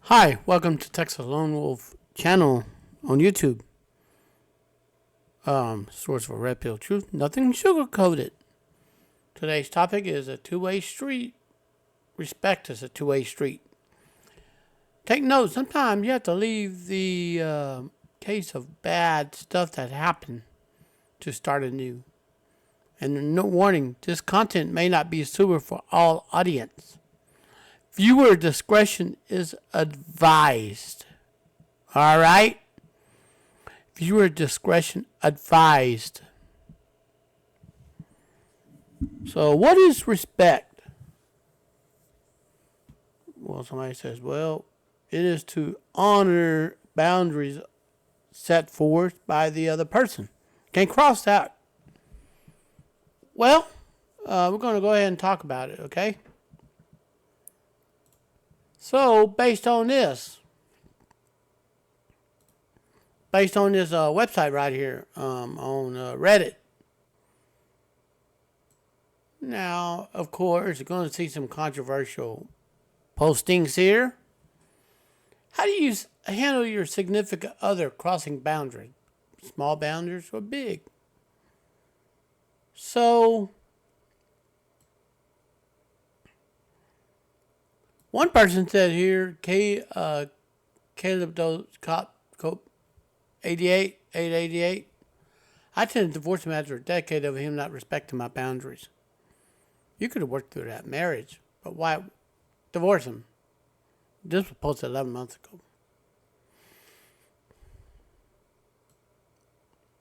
Hi, welcome to Texas Lone Wolf channel on YouTube. Source for Red Pill Truth, nothing sugar coated. Today's topic is a two-way street. Respect is a two-way street. Take note, sometimes you have to leave the case of bad stuff that happened to start anew. And no warning, this content may not be suitable for all audience. Viewer discretion is advised. All right? Viewer discretion advised. So, what is respect? Well, somebody says, well, it is to honor boundaries set forth by the other person. Can't cross that. Well, we're going to go ahead and talk about it, okay? So, based on this website right here on Reddit. Now, of course, you're going to see some controversial postings here. How do you handle your significant other crossing boundaries? Small boundaries or big? So, one person said here, Caleb Cop 888. I tend to divorce him after a decade of him not respecting my boundaries. You could have worked through that marriage, but why divorce him? This was posted 11 months ago.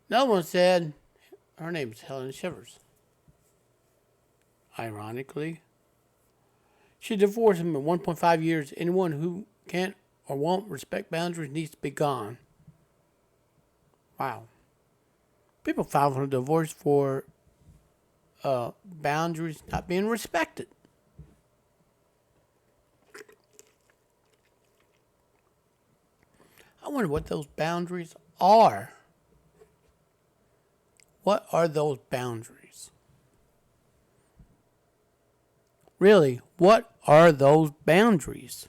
Another one said, her name is Helen Shivers. Ironically, she divorced him in 1.5 years. Anyone who can't or won't respect boundaries needs to be gone. Wow. People file for divorce for boundaries not being respected. I wonder what those boundaries are. What are those boundaries? Really, what are those boundaries?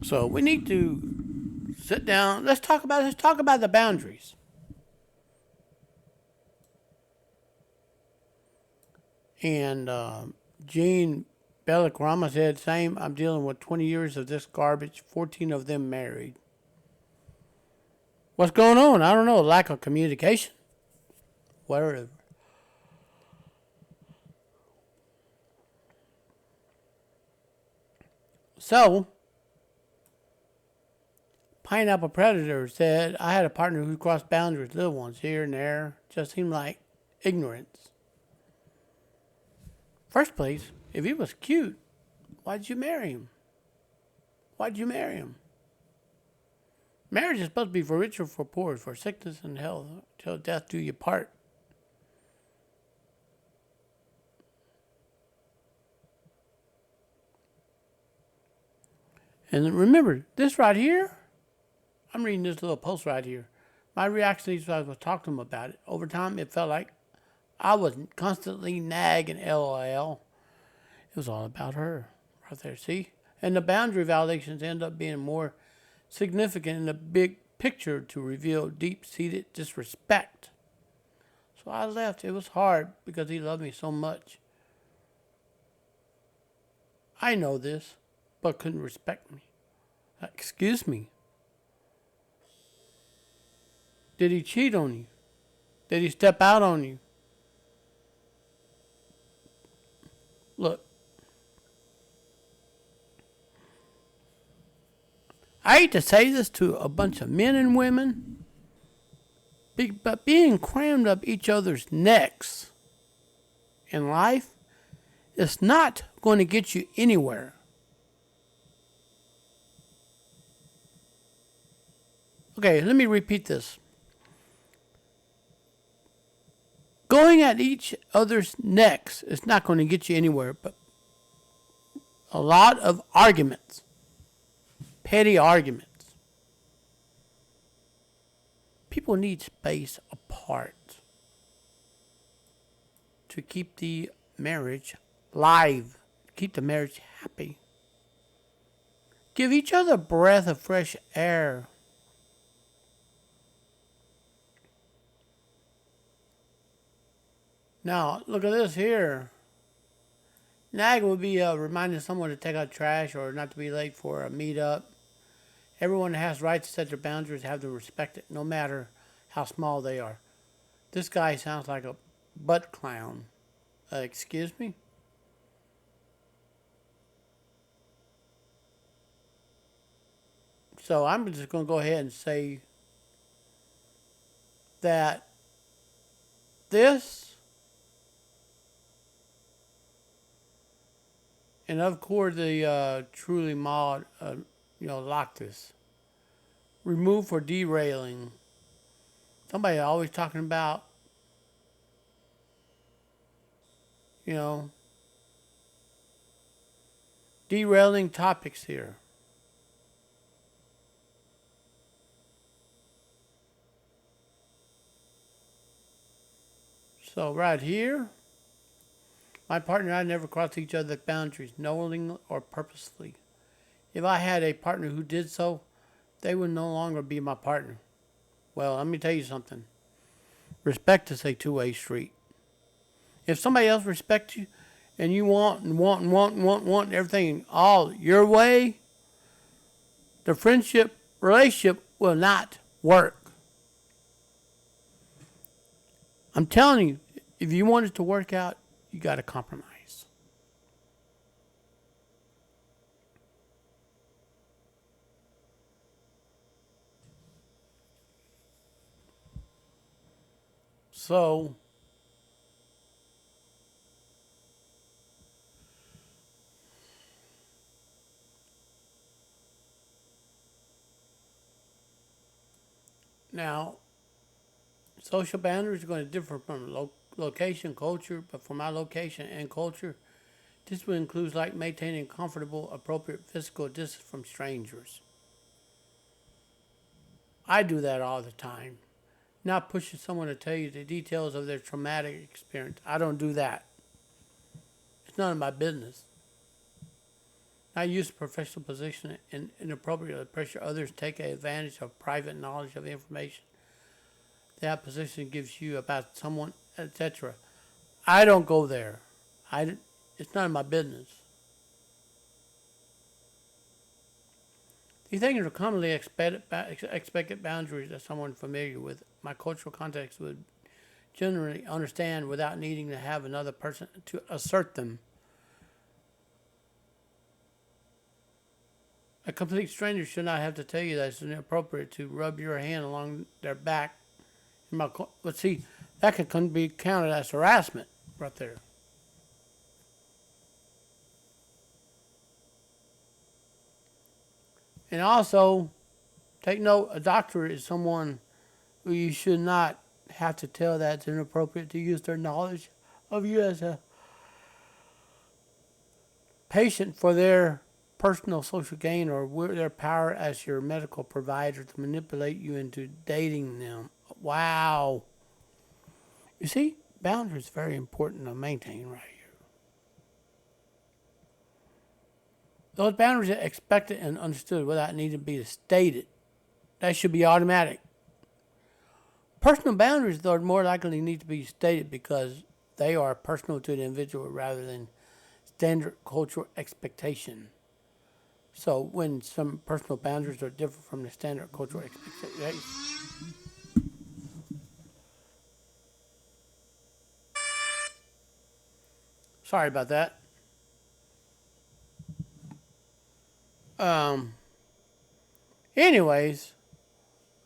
So we need to sit down. Let's talk about the boundaries. And Gene Bellakrama said, same, I'm dealing with 20 years of this garbage, 14 of them married. What's going on? I don't know. Lack of communication. Whatever. So, Pineapple Predator said, I had a partner who crossed boundaries, little ones here and there. Just seemed like ignorance. First place, if he was cute, why'd you marry him? Marriage is supposed to be for rich or for poor, for sickness and health, till death do you part. And remember, this right here, I'm reading this little post right here. My reaction to these guys was talking to them about it. Over time, it felt like I was constantly nagging LOL. It was all about her right there, see? And the boundary violations end up being more significant in the big picture to reveal deep-seated disrespect. So I left. It was hard because he loved me so much. I know this, but couldn't respect me. Excuse me. Did he cheat on you? Did he step out on you? Look. I hate to say this to a bunch of men and women, but being crammed up each other's necks in life is not going to get you anywhere. Okay, let me repeat this. Going at each other's necks is not going to get you anywhere, but a lot of arguments. Petty arguments. People need space apart to keep the marriage live, keep the marriage happy. Give each other a breath of fresh air. Now, look at this here. Nag would be reminding someone to take out trash or not to be late for a meetup. Everyone has rights to set their boundaries, have to respect it, no matter how small they are. This guy sounds like a butt clown. Excuse me? So I'm just going to go ahead and say that this, and of course the truly mod, lock this. Remove for derailing. Somebody always talking about, you know, derailing topics here. So right here, my partner and I never crossed each other's boundaries, knowingly or purposely. If I had a partner who did so, they would no longer be my partner. Well, let me tell you something. Respect is a two-way street. If somebody else respects you and you want everything all your way, the friendship relationship will not work. I'm telling you, if you want it to work out, you got to compromise. So, now, social boundaries are going to differ from location, culture, but for my location and culture, this would include like maintaining comfortable, appropriate physical distance from strangers. I do that all the time. Not pushing someone to tell you the details of their traumatic experience. I don't do that. It's none of my business. I use a professional position and inappropriately pressure others to take advantage of private knowledge of information that position gives you about someone, etc. I don't go there. It's none of my business. These things are commonly expected boundaries that someone familiar with my cultural context would generally understand without needing to have another person to assert them. A complete stranger should not have to tell you that it's inappropriate to rub your hand along their back. But see, that could be counted as harassment right there. And also, take note, a doctor is someone who you should not have to tell that it's inappropriate to use their knowledge of you as a patient for their personal social gain or their power as your medical provider to manipulate you into dating them. Wow. You see, boundaries are very important to maintain right here. Those boundaries are expected and understood without needing to be stated. That should be automatic. Personal boundaries, though, are more likely need to be stated because they are personal to the individual rather than standard cultural expectation. So when some personal boundaries are different from the standard cultural expectation. Sorry about that. Anyways,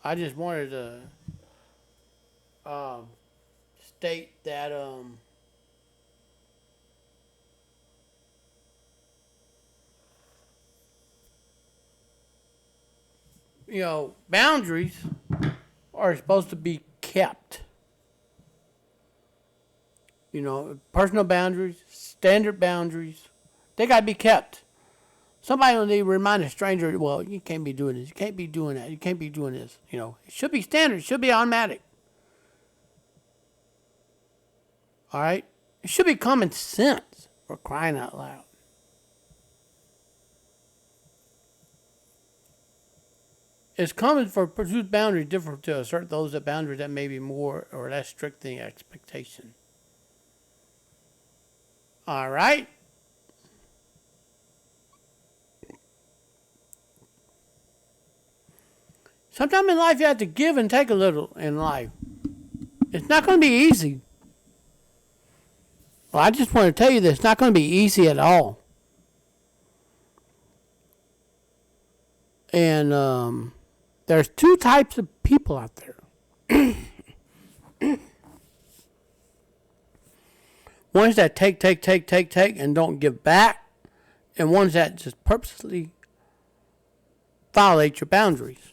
I just wanted to state that boundaries are supposed to be kept. Personal boundaries, standard boundaries, they got to be kept. Somebody will need to remind a stranger, well, you can't be doing this, you can't be doing that, you can't be doing this. It should be standard, it should be automatic. All right? It should be common sense for crying out loud. It's common for whose boundaries differ to assert those that boundaries that may be more or less strict than the expectation. All right. Sometimes in life you have to give and take a little in life. It's not going to be easy. Well, I just want to tell you that it's not going to be easy at all. And there's two types of people out there. Ones that take, and don't give back. And ones that just purposely violate your boundaries.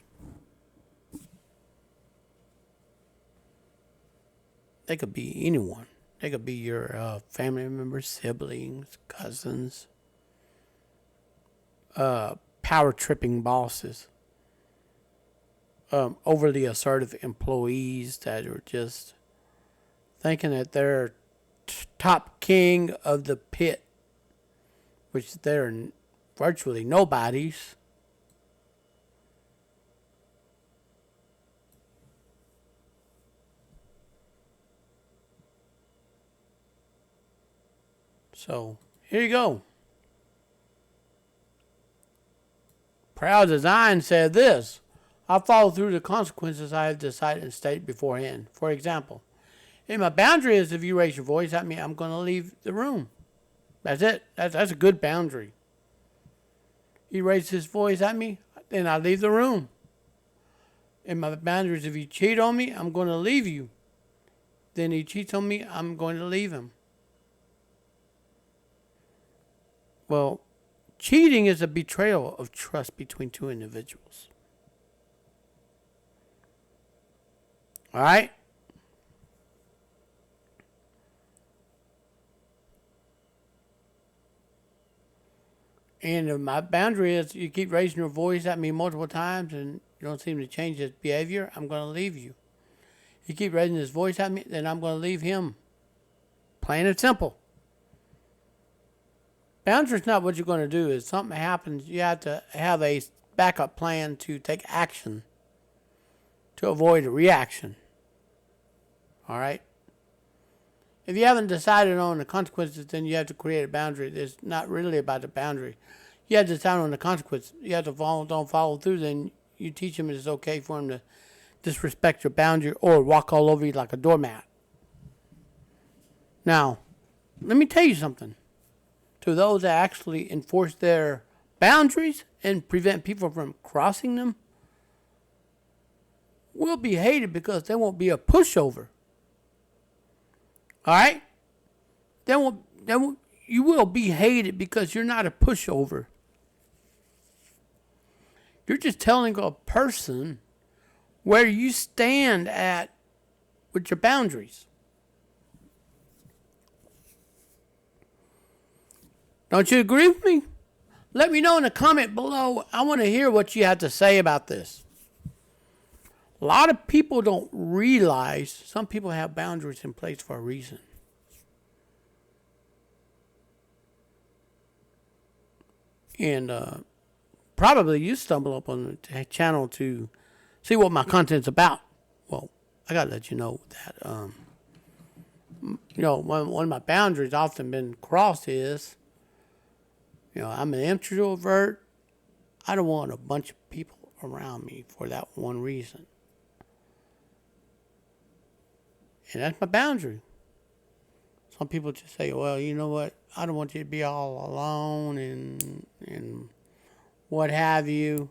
They could be anyone. They could be your family members, siblings, cousins, power-tripping bosses, overly assertive employees that are just thinking that they're top king of the pit, which they're virtually nobodies. So, here you go. Proud Design said this: I follow through the consequences I have decided and stated beforehand. For example, if my boundary is if you raise your voice at me, I'm going to leave the room. That's it. That's a good boundary. He raised his voice at me, then I leave the room. And my boundary is if you cheat on me, I'm going to leave you. Then he cheats on me, I'm going to leave him. Well, cheating is a betrayal of trust between two individuals. All right? And if my boundary is you keep raising your voice at me multiple times and you don't seem to change his behavior, I'm going to leave you. You keep raising his voice at me, then I'm going to leave him. Plain and simple. Boundaries not what you're going to do. If something happens, you have to have a backup plan to take action to avoid a reaction. All right? If you haven't decided on the consequences, then you have to create a boundary. It's not really about the boundary. You have to decide on the consequences. You have to don't follow through, then you teach him it's okay for him to disrespect your boundary or walk all over you like a doormat. Now, let me tell you something. To those that actually enforce their boundaries and prevent people from crossing them, will be hated because they won't be a pushover. All right? You will be hated because you're not a pushover. You're just telling a person where you stand at with your boundaries. Don't you agree with me? Let me know in the comment below. I want to hear what you have to say about this. A lot of people don't realize some people have boundaries in place for a reason. And probably you stumble up on the channel to see what my content's about. Well, I got to let you know that, one of my boundaries often been crossed is, I'm an introvert. I don't want a bunch of people around me for that one reason. And that's my boundary. Some people just say, well, you know what? I don't want you to be all alone and what have you.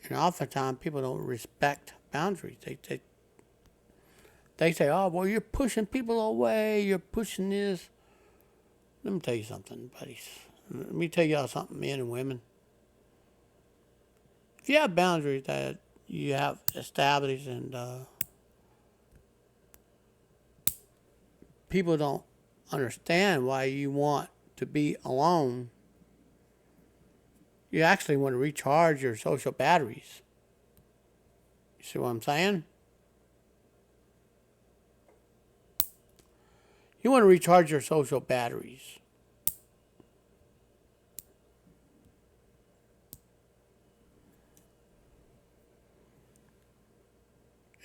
And oftentimes people don't respect boundaries. They say, oh, well, you're pushing people away. You're pushing this. Let me tell you something, buddies. Let me tell y'all something, men and women. If you have boundaries that you have established and people don't understand why you want to be alone, you actually want to recharge your social batteries. You see what I'm saying? You want to recharge your social batteries.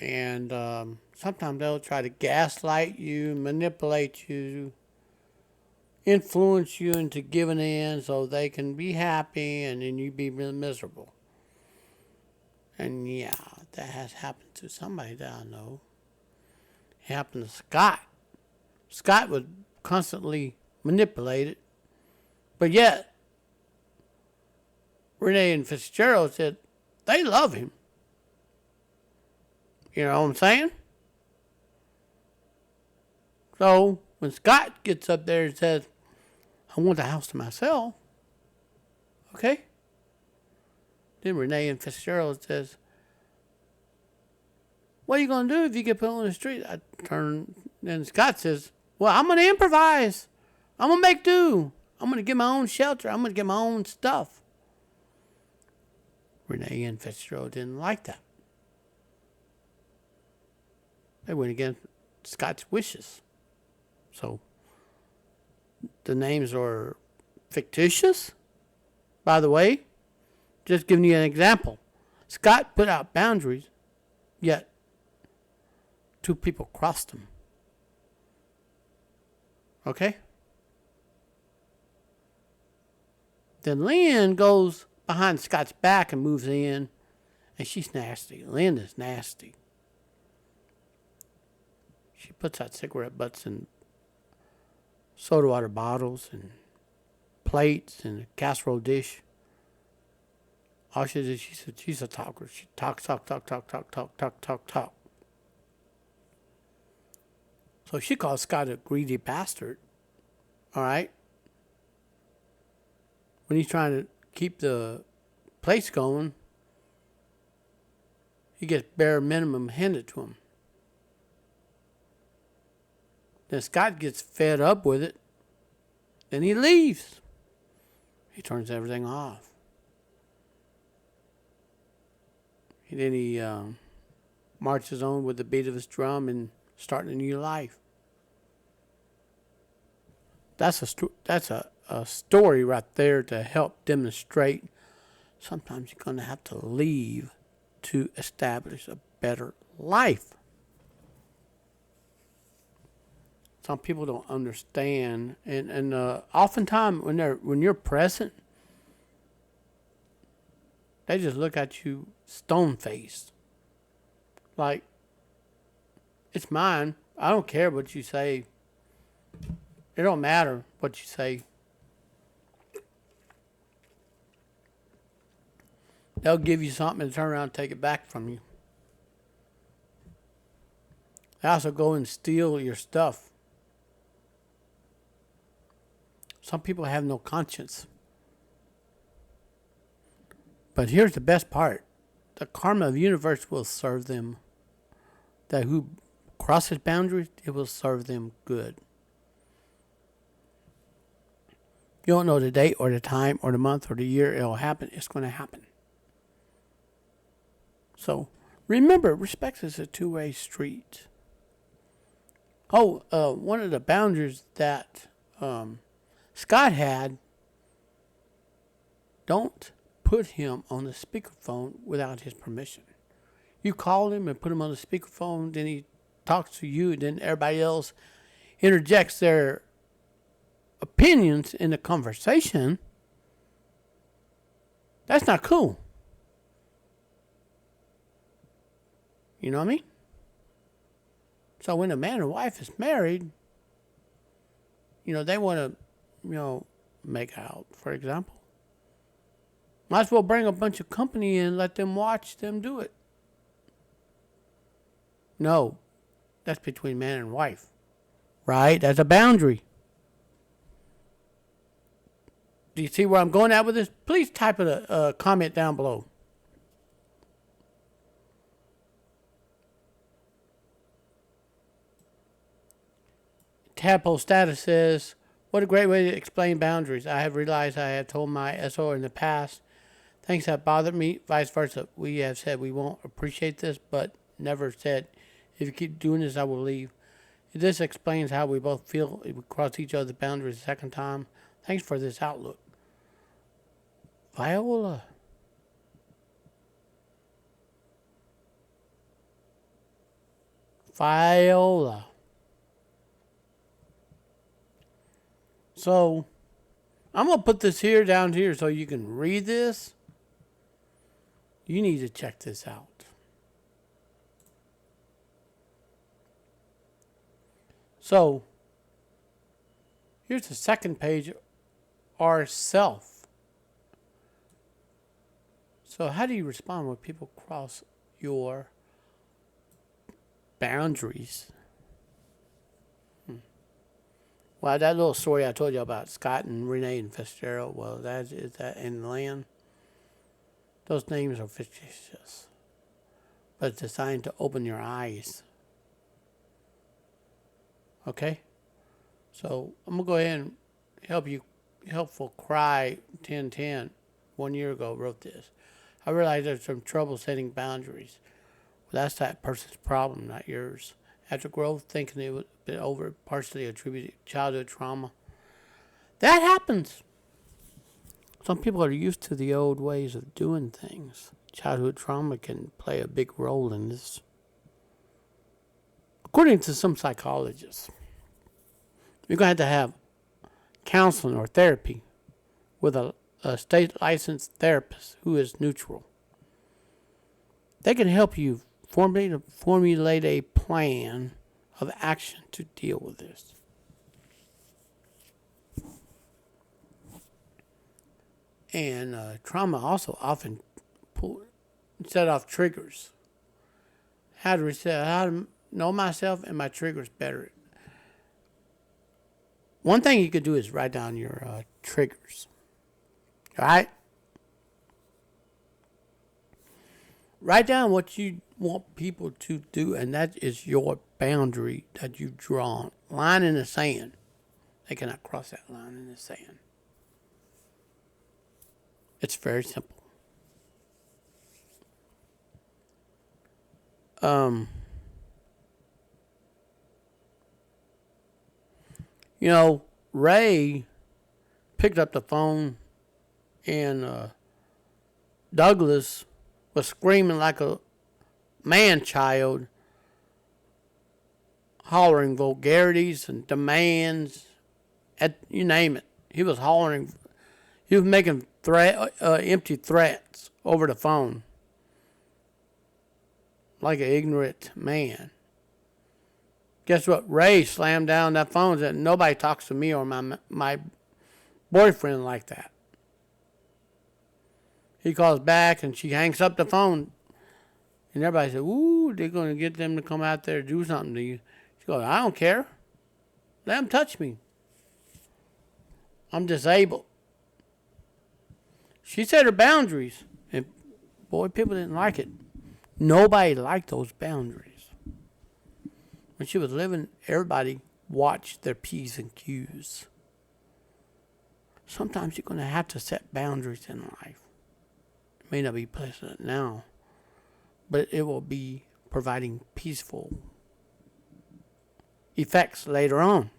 And sometimes they'll try to gaslight you, manipulate you, influence you into giving in so they can be happy and then you be miserable. And yeah, that has happened to somebody that I know. It happened to Scott. Scott was constantly manipulated, but yet Renee and Fitzgerald said they love him. You know what I'm saying? So when Scott gets up there and says, I want the house to myself, okay? Then Renee and Fitzgerald says, what are you going to do if you get put on the street? I turn, and Scott says, well, I'm going to improvise. I'm going to make do. I'm going to get my own shelter. I'm going to get my own stuff. Renee and Fitzgerald didn't like that. They went against Scott's wishes. So the names are fictitious, by the way. Just giving you an example. Scott put out boundaries, yet two people crossed them. Okay? Then Lynn goes behind Scott's back and moves in, and she's nasty. Lynn is nasty. She puts out cigarette butts in soda water bottles and plates and a casserole dish. All she did, she's a talker. She talk. So she calls Scott a greedy bastard. All right? When he's trying to keep the place going, he gets bare minimum handed to him. Then Scott gets fed up with it. Then he leaves. He turns everything off. And then he marches on with the beat of his drum and starting a new life. That's a story right there to help demonstrate sometimes you're going to have to leave to establish a better life. Some people don't understand, and oftentimes when you're present, they just look at you stone-faced. Like, it's mine. I don't care what you say. It don't matter what you say. They'll give you something and turn around and take it back from you. They also go and steal your stuff. Some people have no conscience. But here's the best part. The karma of the universe will serve them. That who crosses boundaries, it will serve them good. You don't know the date or the time or the month or the year it'll happen. It's going to happen. So remember, respect is a two-way street. One of the boundaries that Scott had, don't put him on the speakerphone without his permission. You call him and put him on the speakerphone, then he talks to you, and then everybody else interjects their opinions in the conversation. That's not cool. You know what I mean? So when a man and wife is married, they want to, make out, for example. Might as well bring a bunch of company in and let them watch them do it. No, that's between man and wife. Right? That's a boundary. Do you see where I'm going at with this? Please type a comment down below. Tadpole Status says, what a great way to explain boundaries. I have realized I have told my SO in the past things have bothered me, vice versa. We have said we won't appreciate this, but never said, if you keep doing this, I will leave. This explains how we both feel if we cross each other's boundaries a second time. Thanks for this outlook. Viola. Viola. So, I'm going to put this here down here so you can read this. You need to check this out. So, here's the second page, our self. So, how do you respond when people cross your boundaries? Well, that little story I told you about Scott and Renee and Fitzgerald, well, that is that in the land. Those names are fictitious, but it's designed to open your eyes. Okay? So I'm going to go ahead and help you. Helpful Cry 1010 1 year ago wrote this. I realized there's some trouble setting boundaries. Well, that's that person's problem, not yours. After growth, thinking it would be over, partially attributed to childhood trauma. That happens. Some people are used to the old ways of doing things. Childhood trauma can play a big role in this. According to some psychologists, you're going to have counseling or therapy with a state licensed therapist who is neutral. They can help you formulate a plan of action to deal with this. And trauma also often set off triggers. How to know myself and my triggers better. One thing you could do is write down your triggers. All right? Write down what you want people to do, and that is your boundary that you've drawn. Line in the sand. They cannot cross that line in the sand. It's very simple. Ray picked up the phone and Douglas was screaming like a man-child, hollering vulgarities and demands, you name it. He was hollering. He was making empty threats over the phone like an ignorant man. Guess what? Ray slammed down that phone and said, nobody talks to me or my boyfriend like that. He calls back and she hangs up the phone. And everybody said, ooh, they're going to get them to come out there and do something to you. She goes, I don't care. Let them touch me. I'm disabled. She set her boundaries. And boy, people didn't like it. Nobody liked those boundaries. When she was living, everybody watched their P's and Q's. Sometimes you're going to have to set boundaries in life. It may not be pleasant now, but it will be providing peaceful effects later on.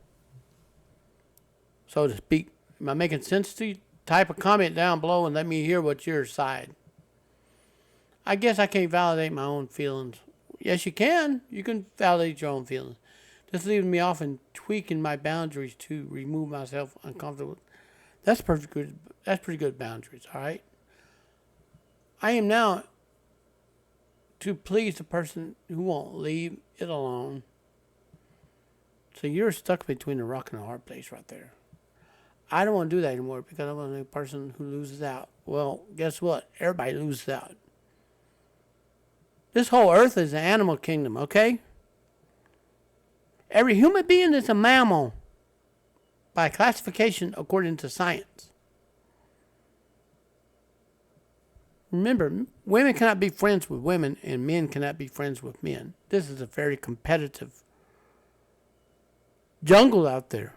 So to speak, am I making sense to you? Type a comment down below and let me hear what's your side. I guess I can't validate my own feelings. Yes, you can. You can validate your own feelings. This leaves me off and tweaking my boundaries to remove myself uncomfortable. That's perfect good. That's pretty good boundaries, all right? I am now to please the person who won't leave it alone. So you're stuck between a rock and a hard place right there. I don't want to do that anymore because I'm a person who loses out. Well, guess what? Everybody loses out. This whole earth is an animal kingdom, okay? Every human being is a mammal by classification according to science. Remember, women cannot be friends with women and men cannot be friends with men. This is a very competitive jungle out there.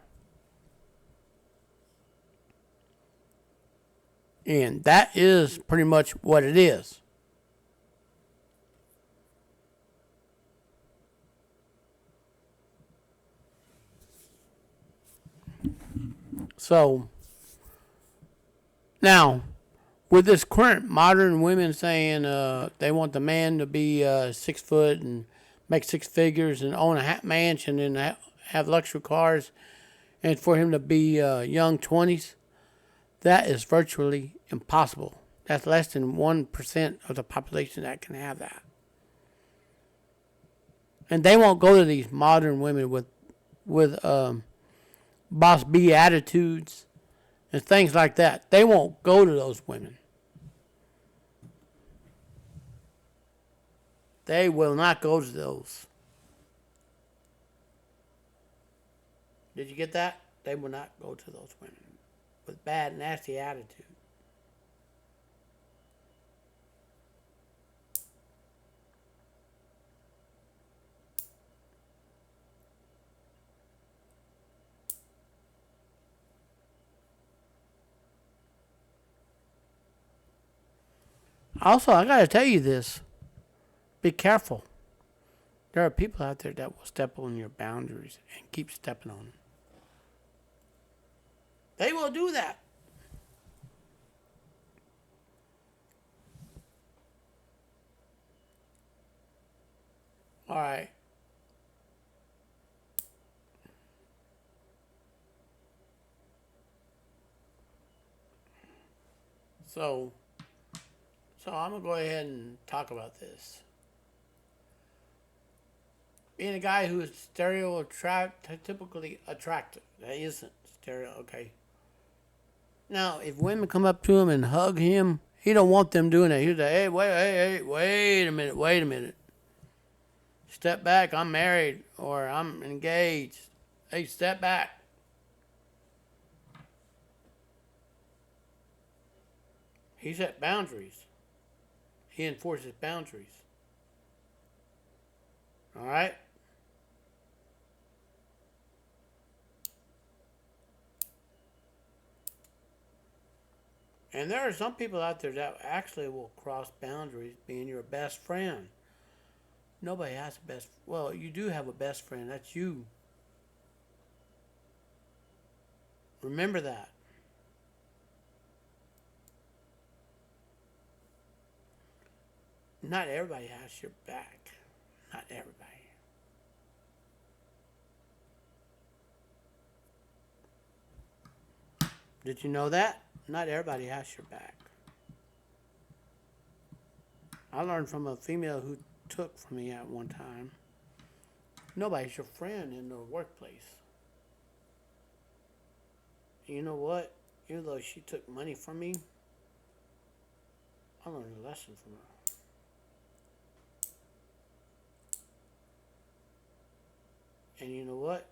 And that is pretty much what it is. So, now, with this current modern women saying they want the man to be 6 foot and make six figures and own a mansion and have luxury cars, and for him to be young 20s, that is virtually impossible. That's less than 1% of the population that can have that. And they won't go to these modern women with boss B attitudes and things like that. They won't go to those women. They will not go to those. Did you get that? They will not go to those women with bad, nasty attitude. Also, I got to tell you this. Be careful. There are people out there that will step on your boundaries and keep stepping on them. They will do that. All right. So I'm going to go ahead and talk about this. Being a guy who is stereotypically attractive. That isn't stereo, okay. Now, if women come up to him and hug him, he don't want them doing that. He's like, hey, wait a minute. Step back, I'm married or I'm engaged. Hey, step back. He set boundaries. He enforces boundaries. All right? And there are some people out there that actually will cross boundaries being your best friend. Nobody has a best. Well, you do have a best friend. That's you. Remember that. Not everybody has your back. Not everybody. Did you know that? Not everybody has your back. I learned from a female who took from me at one time. Nobody's your friend in the workplace. You know what? Even though she took money from me, I learned a lesson from her. And you know what?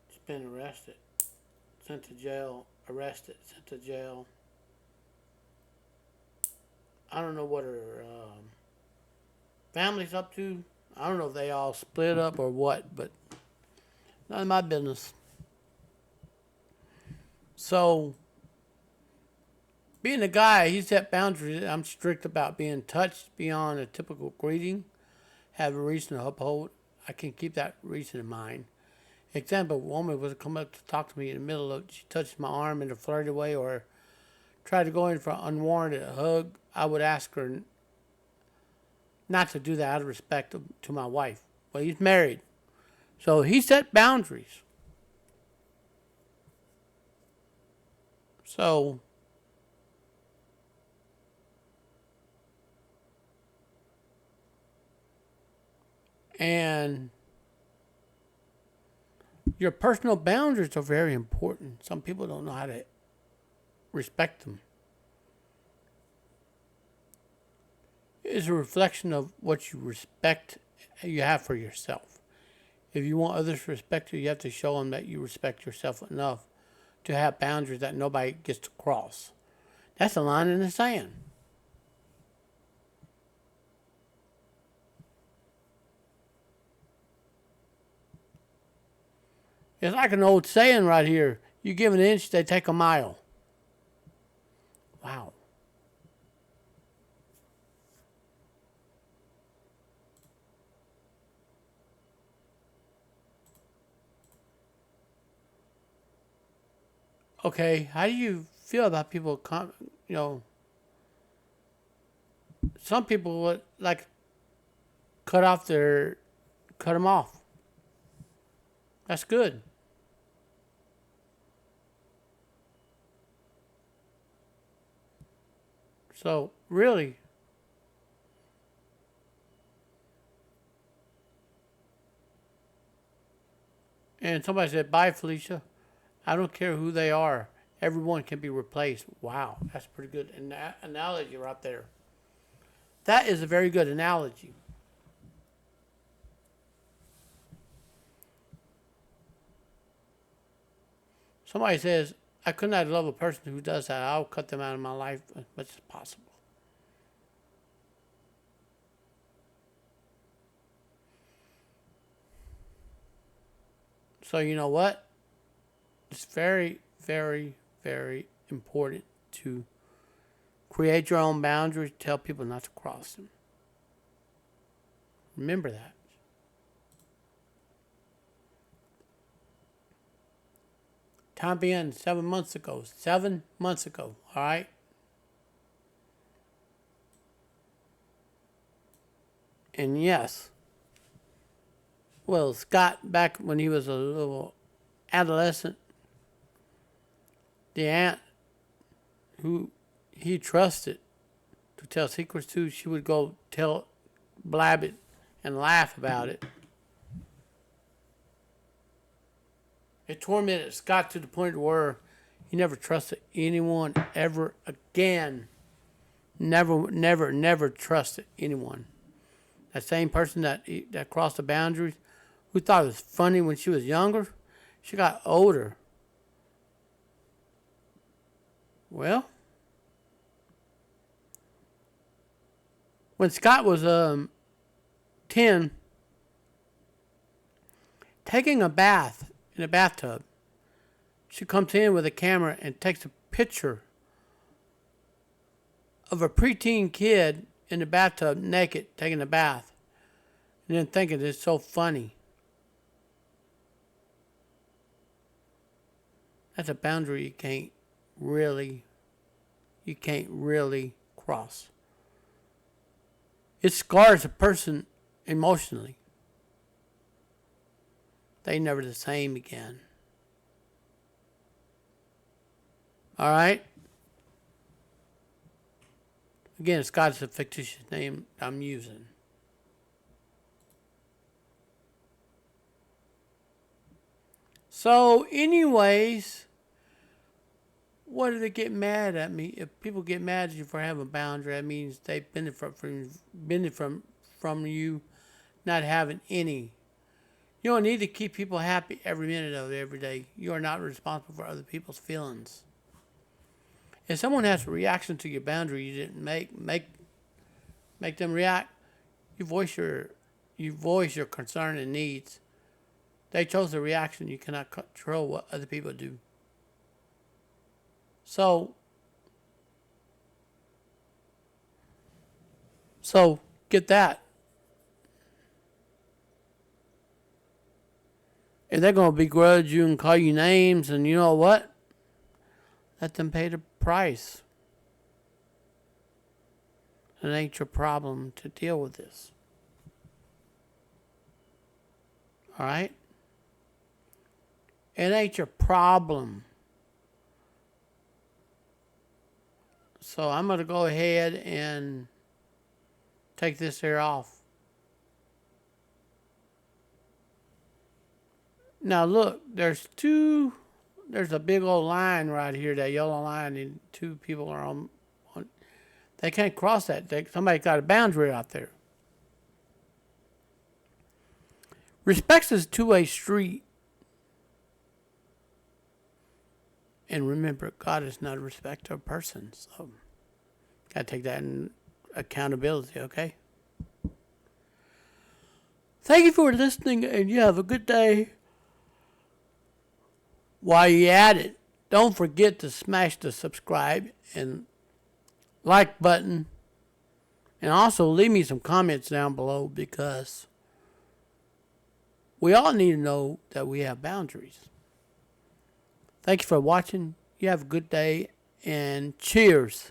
She's been arrested, sent to jail, arrested, sent to jail. I don't know what her family's up to. I don't know if they all split up or what, but none of my business. So, being a guy, he set boundaries. I'm strict about being touched beyond a typical greeting. Have a reason to uphold. I can keep that reason in mind. Example, a woman was come up to talk to me in the middle of, she touched my arm in a flirty way or tried to go in for an unwarranted hug. I would ask her not to do that out of respect to my wife. Well, he's married. So he set boundaries. So and your personal boundaries are very important. Some people don't know how to respect them. It's a reflection of what you respect you have for yourself. If you want others to respect you, you have to show them that you respect yourself enough to have boundaries that nobody gets to cross. That's a line in the sand. It's like an old saying right here. You give an inch, they take a mile. Wow. Okay, how do you feel about people, some people would like cut them off. That's good. So really, and somebody said, "Bye, Felicia." I don't care who they are. Everyone can be replaced. Wow, that's pretty good analogy right there. That is a very good analogy. Somebody says, I could not love a person who does that. I'll cut them out of my life as much as possible. So you know what? It's very, very, very important to create your own boundaries, tell people not to cross them. Remember that. Time being 7 months ago. 7 months ago, all right? And yes, well, Scott, back when he was a little adolescent, the aunt who he trusted to tell secrets to, she would go blab it, and laugh about it. It tormented Scott to the point where he never trusted anyone ever again. Never, never, never trusted anyone. That same person that crossed the boundaries, who thought it was funny when she was younger, she got older. Well, when Scott was 10, taking a bath in a bathtub, she comes in with a camera and takes a picture of a preteen kid in the bathtub naked taking a bath, and then thinking it's so funny. That's a boundary you can't really cross. It scars a person emotionally. They never the same again. All right? Again, Scott's a fictitious name I'm using. So, anyways, what do they get mad at me? If people get mad at you for having a boundary, that means they benefit from you not having any. You don't need to keep people happy every minute of every day. You are not responsible for other people's feelings. If someone has a reaction to your boundary you didn't make them react, you voice your concern and needs. They chose the reaction. You cannot control what other people do. So get that. If they're going to begrudge you and call you names, and you know what? Let them pay the price. It ain't your problem to deal with this. All right? It ain't your problem. So I'm going to go ahead and take this here off. Now look, there's a big old line right here, that yellow line, and two people are on they can't cross that. Somebody got a boundary out there. Respect is a two-way street. And remember, God is not a respecter of persons. So, got to take that in accountability, okay? Thank you for listening, and you have a good day. While you're at it, don't forget to smash the subscribe and like button. And also leave me some comments down below, because we all need to know that we have boundaries. Thank you for watching. You have a good day, and cheers.